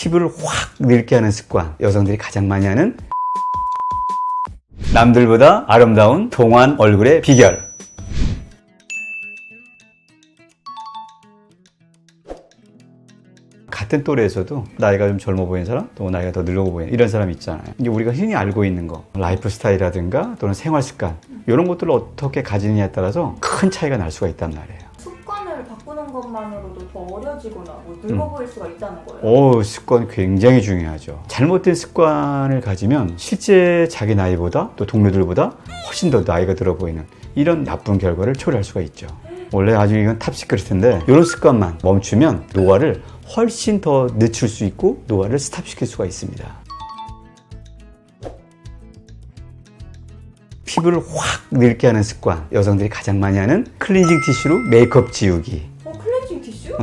피부를 확 늙게 하는 습관, 여성들이 가장 많이 하는 남들보다 아름다운 동안 얼굴의 비결. 같은 또래에서도 나이가 좀 젊어 보이는 사람, 또 나이가 더 늙어 보이는 이런 사람이 있잖아요. 이게 우리가 흔히 알고 있는 거, 라이프 스타일이라든가 또는 생활 습관, 이런 것들을 어떻게 가지느냐에 따라서 큰 차이가 날 수가 있단 말이에요. 습관을 바꾸는 것만으로도 더 어려지거나 늙어 보일 수가 있다는 거예요? 습관 굉장히 중요하죠. 잘못된 습관을 가지면 실제 자기 나이보다 또 동료들보다 훨씬 더 나이가 들어 보이는 이런 나쁜 결과를 초래할 수가 있죠. 원래 아주 이건 탑시크릿인데 이런 습관만 멈추면 노화를 훨씬 더 늦출 수 있고 노화를 스탑시킬 수가 있습니다. 피부를 확 늙게 하는 습관, 여성들이 가장 많이 하는 클렌징 티슈로 메이크업 지우기. 클렌징 티슈?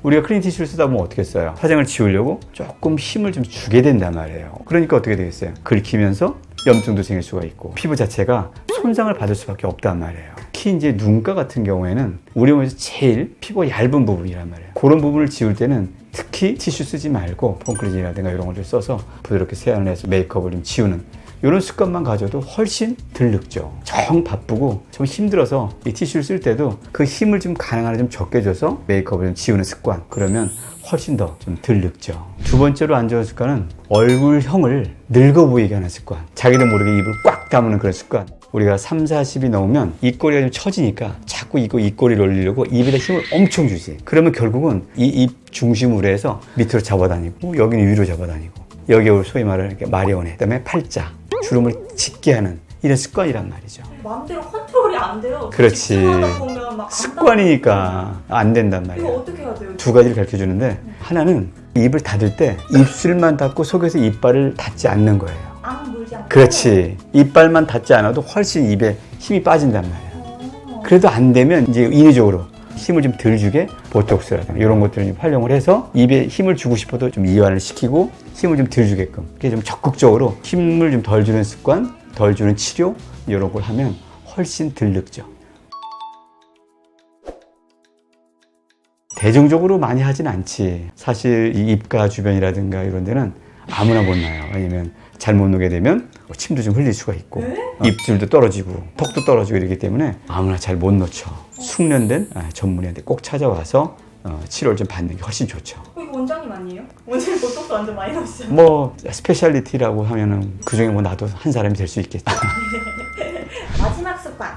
우리가 클렌징 티슈를 쓰다 보면 어떻게 써요? 화장을 지우려고 조금 힘을 좀 주게 된단 말이에요. 그러니까 어떻게 되겠어요? 긁히면서 염증도 생길 수가 있고 피부 자체가 손상을 받을 수밖에 없단 말이에요. 특히 이제 눈가 같은 경우에는 우리 몸에서 제일 피부가 얇은 부분이란 말이에요. 그런 부분을 지울 때는 특히 티슈 쓰지 말고 폼클렌징이라든가 이런 것들 써서 부드럽게 세안을 해서 메이크업을 좀 지우는 이런 습관만 가져도 훨씬 덜 늙죠. 정 바쁘고 좀 힘들어서 이 티슈를 쓸 때도 그 힘을 좀 가능한 좀 적게 줘서 메이크업을 좀 지우는 습관, 그러면 훨씬 더 좀 덜 늙죠. 두 번째로 안 좋은 습관은 얼굴형을 늙어 보이게 하는 습관, 자기도 모르게 입을 꽉 다무는 그런 습관. 우리가 3, 40이 넘으면 입꼬리가 좀 처지니까 자꾸 이거 입꼬리를 올리려고 입에다 힘을 엄청 주지. 그러면 결국은 이 입 중심으로 해서 밑으로 잡아다니고 여기는 위로 잡아다니고 여기 소위 말하는 마리오네, 그다음에 팔자, 주름을 짙게 하는 이런 습관이란 말이죠. 마음대로 컨트롤이 안 돼요. 그렇지. 집중하다 보면 막 습관이니까 안 된단 말이야. 이거 어떻게 해야 돼요? 두 가지를 가르쳐 주는데, 하나는 입을 닫을 때 입술만 닫고 속에서 이빨을 닫지 않는 거예요. 앙 물지 않고. 그렇지. 이빨만 닫지 않아도 훨씬 입에 힘이 빠진단 말이야. 그래도 안 되면 이제 인위적으로 힘을 좀 덜 주게 보톡스라든가 이런 것들을 좀 활용을 해서 입에 힘을 주고 싶어도 좀 이완을 시키고 힘을 좀 덜 주게끔, 이렇게 좀 적극적으로 힘을 좀 덜 주는 습관, 덜 주는 치료, 이런 걸 하면 훨씬 덜 늙죠. 대중적으로 많이 하진 않지. 사실 이 입가 주변이라든가 이런 데는 아무나 못 나요. 왜냐면 잘못 누게 되면 침도 좀 흘릴 수가 있고, 입술도 떨어지고 턱도 떨어지고 이러기 때문에 아무나 잘 못 놓죠. 숙련된 전문의한테 꼭 찾아와서 치료를 좀 받는 게 훨씬 좋죠. 이거 원장님 아니에요? 원장님 보톡스 완전 많이 넣으시잖아요. 뭐 스페셜리티라고 하면은 그중에 뭐 나도 한 사람이 될 수 있겠죠. 마지막 습관.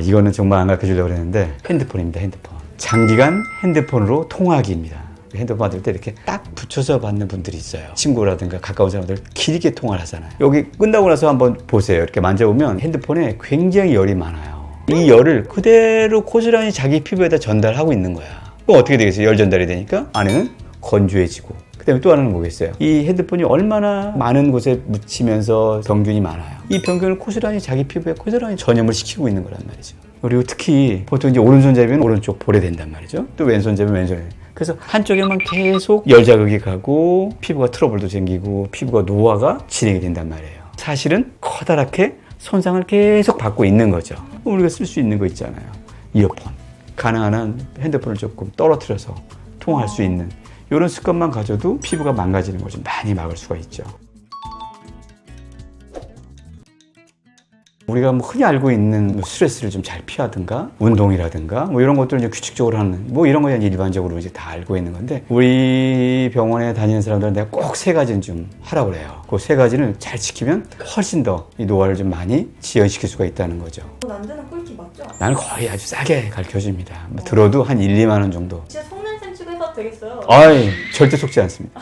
이거는 정말 안 가르쳐 주려고 그랬는데 핸드폰입니다. 핸드폰. 장기간 핸드폰으로 통화하기입니다. 핸드폰 받을 때 이렇게 딱 붙여서 받는 분들이 있어요. 친구라든가 가까운 사람들 길게 통화를 하잖아요. 여기 끝나고 나서 한번 보세요. 이렇게 만져보면 핸드폰에 굉장히 열이 많아요. 이 열을 그대로 고스란히 자기 피부에다 전달하고 있는 거야. 그럼 어떻게 되겠어요? 열 전달이 되니까 안에는 건조해지고, 그 다음에 또 하나는 뭐겠어요? 이 핸드폰이 얼마나 많은 곳에 묻히면서 병균이 많아요. 이 병균을 고스란히 자기 피부에 고스란히 전염을 시키고 있는 거란 말이죠. 그리고 특히 보통 이제 오른손잡이는 오른쪽 볼에 된단 말이죠. 또 왼손잡이는 왼손에. 그래서 한쪽에만 계속 열 자극이 가고 피부가 트러블도 생기고 피부가 노화가 진행이 된단 말이에요. 사실은 커다랗게 손상을 계속 받고 있는 거죠. 우리가 쓸 수 있는 거 있잖아요. 이어폰. 가능한 한 핸드폰을 조금 떨어뜨려서 통화할 수 있는 이런 습관만 가져도 피부가 망가지는 걸 좀 많이 막을 수가 있죠. 우리가 뭐 흔히 알고 있는 스트레스를 좀 잘 피하든가 운동이라든가 뭐 이런 것들을 좀 규칙적으로 하는 뭐 이런 거는 일반적으로 이제 다 알고 있는 건데, 우리 병원에 다니는 사람들은 내가 꼭 세 가지는 좀 하라고 그래요. 그 세 가지는 잘 지키면 훨씬 더 이 노화를 좀 많이 지연시킬 수가 있다는 거죠. 만드는 꿀팁 맞죠? 나는 거의 아주 싸게 가르쳐 줍니다. 들어도 한 1, 2만 원 정도. 진짜 속는셈 치고 해봐도 되겠어요? 아이, 절대 속지 않습니다.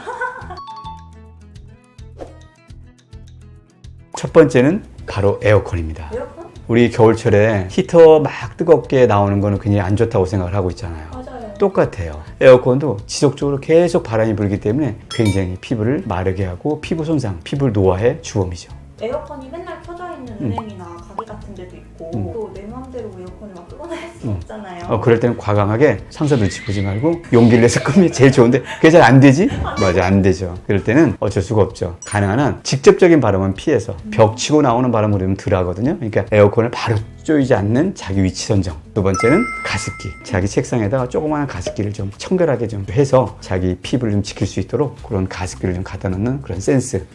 첫 번째는 바로 에어컨입니다. 에어컨? 우리 겨울철에 히터 막 뜨겁게 나오는 거는 굉장히 안 좋다고 생각을 하고 있잖아요. 맞아요. 똑같아요. 에어컨도 지속적으로 계속 바람이 불기 때문에 굉장히 피부를 마르게 하고 피부 손상, 피부 노화의 주범이죠. 에어컨이 맨날 켜져 있는 은행이나 가게 같은 데도 있고 또 내 맘대로 에어컨을 막 끄거나 할 수 없잖아요. 그럴 때는 과감하게 상사 눈치 보지 말고 용기를 내서 끄면 제일 좋은데 그게 잘 안 되지? 맞아, 안 되죠. 그럴 때는 어쩔 수가 없죠. 가능한 한 직접적인 바람은 피해서 벽 치고 나오는 바람을 우리는 덜 하거든요. 그러니까 에어컨을 바로 쪼이지 않는 자기 위치 선정. 두 번째는 가습기. 자기 책상에다가 조그마한 가습기를 좀 청결하게 좀 해서 자기 피부를 좀 지킬 수 있도록 그런 가습기를 좀 갖다 놓는 그런 센스.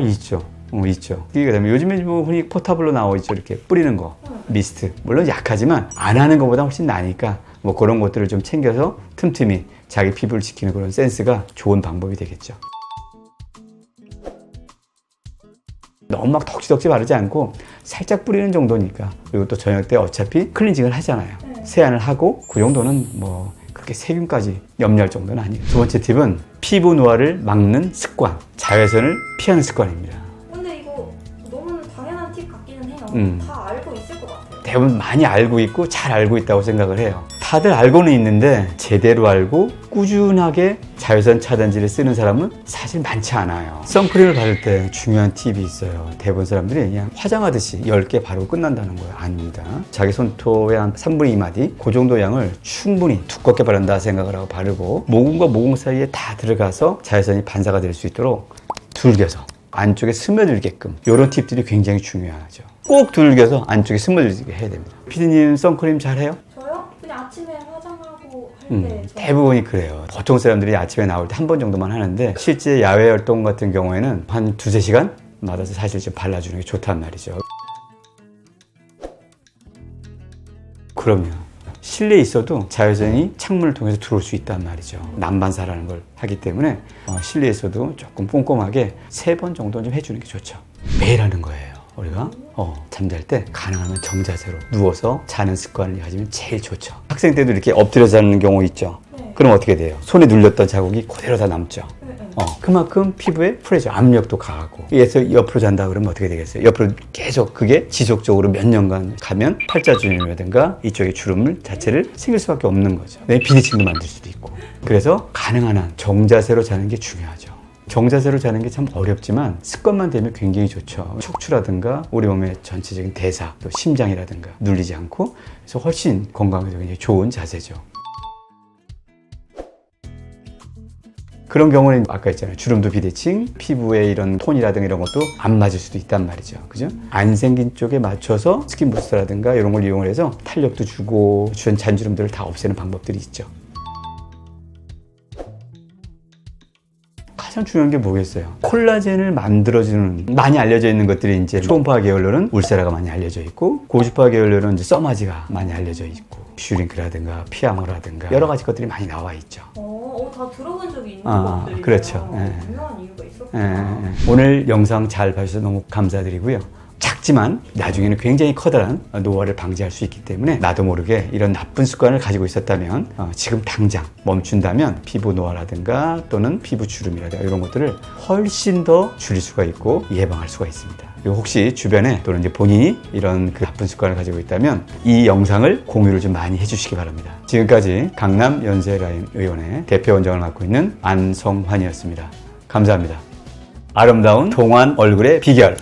있죠. 있죠. 그다음에 요즘에 뭐 흔히 포타블로 나와 있죠. 이렇게 뿌리는 거. 미스트. 물론 약하지만 안 하는 것보다 훨씬 나으니까 뭐 그런 것들을 좀 챙겨서 틈틈이 자기 피부를 지키는 그런 센스가 좋은 방법이 되겠죠. 너무 막 덕지덕지 바르지 않고 살짝 뿌리는 정도니까. 그리고 또 저녁 때 어차피 클렌징을 하잖아요. 세안을 하고 그 정도는 뭐 그렇게 세균까지 염려할 정도는 아니에요. 두 번째 팁은 피부 노화를 막는 습관. 자외선을 피하는 습관입니다. 근데 이거 너무 당연한 팁 같기는 해요. 다 알고 있을 것 같아요. 대부분 많이 알고 있고 잘 알고 있다고 생각을 해요. 다들 알고는 있는데 제대로 알고 꾸준하게 자외선 차단제를 쓰는 사람은 사실 많지 않아요. 선크림을 바를 때 중요한 팁이 있어요. 대부분 사람들이 그냥 화장하듯이 10개 바르고 끝난다는 거예요. 아닙니다. 자기 손톱의 한 3분의 2마디 그 정도 양을 충분히 두껍게 바른다 생각을 하고 바르고 모공과 모공 사이에 다 들어가서 자외선이 반사가 될 수 있도록 둘겨서 안쪽에 스며들게끔 이런 팁들이 굉장히 중요하죠. 꼭 둘겨서 안쪽에 스며들게 해야 됩니다. 피디님 선크림 잘해요? 저요? 그냥 아침에 화장하고 할 때 대부분이 그래요. 보통 사람들이 아침에 나올 때 한 번 정도만 하는데 실제 야외 활동 같은 경우에는 한 2-3시간 마다서 사실 좀 발라주는 게 좋단 말이죠. 그럼요. 실내에 있어도 자외선이 창문을 통해서 들어올 수 있단 말이죠. 난반사라는 걸 하기 때문에 실내에 있어도 조금 꼼꼼하게 3번 정도 좀 해주는 게 좋죠. 매일 하는 거예요. 우리가 잠잘 때 가능하면 정자세로 누워서 자는 습관을 가지면 제일 좋죠. 학생 때도 이렇게 엎드려 자는 경우 있죠. 그럼 어떻게 돼요? 손에 눌렸던 자국이 그대로 다 남죠. 그만큼 피부에 프레셔, 압력도 강하고. 그래서 옆으로 잔다 그러면 어떻게 되겠어요? 옆으로 계속 그게 지속적으로 몇 년간 가면 팔자주름이라든가 이쪽에 주름 자체를 생길 수밖에 없는 거죠. 내 비대칭도 만들 수도 있고. 그래서 가능한 한 정자세로 자는 게 중요하죠. 정자세로 자는 게 참 어렵지만 습관만 되면 굉장히 좋죠. 척추라든가 우리 몸의 전체적인 대사, 또 심장이라든가 눌리지 않고 그래서 훨씬 건강에 굉장히 좋은 자세죠. 그런 경우는 아까 했잖아요. 주름도 비대칭, 피부의 이런 톤이라든가 이런 것도 안 맞을 수도 있단 말이죠. 그죠? 안 생긴 쪽에 맞춰서 스킨 부스터라든가 이런 걸 이용을 해서 탄력도 주고 주변 잔주름들을 다 없애는 방법들이 있죠. 가장 중요한 게 뭐겠어요? 콜라겐을 만들어주는 많이 알려져 있는 것들이 이제 초음파 계열로는 울세라가 많이 알려져 있고 고주파 계열로는 이제 써마지가 많이 알려져 있고 슈링크라든가 피아모라든가 여러 가지 것들이 많이 나와 있죠. 다 들어본 적이 있는 것들이에요. 그렇죠. 유명한 이유가 있었구나. 오늘 영상 잘 봐주셔서 너무 감사드리고요. 작지만 나중에는 굉장히 커다란 노화를 방지할 수 있기 때문에 나도 모르게 이런 나쁜 습관을 가지고 있었다면 지금 당장 멈춘다면 피부 노화라든가 또는 피부 주름이라든가 이런 것들을 훨씬 더 줄일 수가 있고 예방할 수가 있습니다. 그리고 혹시 주변에 또는 이제 본인이 이런 그 나쁜 습관을 가지고 있다면 이 영상을 공유를 좀 많이 해주시기 바랍니다. 지금까지 강남 연세라인 의원의 대표원장을 맡고 있는 안성환이었습니다. 감사합니다. 아름다운 동안 얼굴의 비결